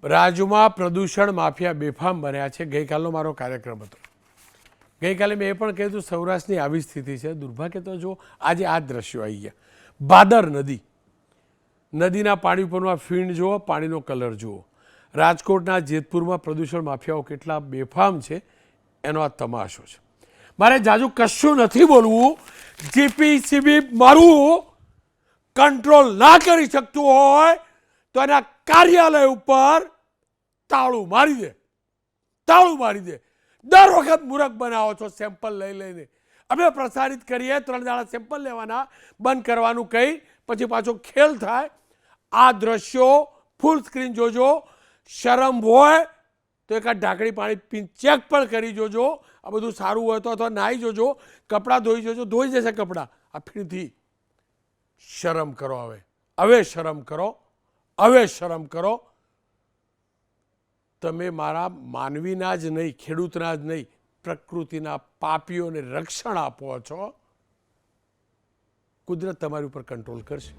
રાજ્યમાં પ્રદૂષણ માફિયા બેફામ બન્યા છે. ગઈકાલનો મારો કાર્યક્રમ હતો. ગઈકાલે મેં એ પણ કહ્યું હતું સૌરાષ્ટ્રની આવી સ્થિતિ છે. દુર્ભાગ્ય તો જો આજે આ દ્રશ્યો આવી ગયા. ભાદર નદી, નદીના પાણી ઉપરમાં ફીણ જુઓ, પાણીનો કલર જુઓ. રાજકોટના જેતપુરમાં પ્રદૂષણ માફિયાઓ કેટલા બેફામ છે એનો આ તમાશો છે. મારે જાજુ કશું નથી બોલવું. જીપીસીબી મારું કંટ્રોલ ના કરી શકતું હોય તો એના કાર્યાલય ઉપર તાળું મારી દે, તાળું મારી દે. દર વખત મૂરખ બનાવો છો સેમ્પલ લઈ લઈને. અમે પ્રસારિત કરીએ 3 દાડા સેમ્પલ લેવાના, બંધ કરવાનું કહી પછી પાછો ખેલ થાય. આ દ્રશ્યો ફૂલ સ્ક્રીન જોજો. શરમ હોય તો એકાદ ઢાંકણી પાણી પીને ચેક પણ કરી જોજો. આ બધું સારું હોય તો અથવા નાહી જોજો, કપડાં ધોઈ જોજો. ધોઈ જશે કપડાં આ ફીણથી. શરમ કરો હવે, હવે શરમ કરો, હવે શરમ કરો. તમે મારા માનવીના જ નહીં, ખેડૂતના જ નહીં, પ્રકૃતિના પાપીઓને રક્ષણ આપો છો. કુદરત તમારી ઉપર કંટ્રોલ કરશે.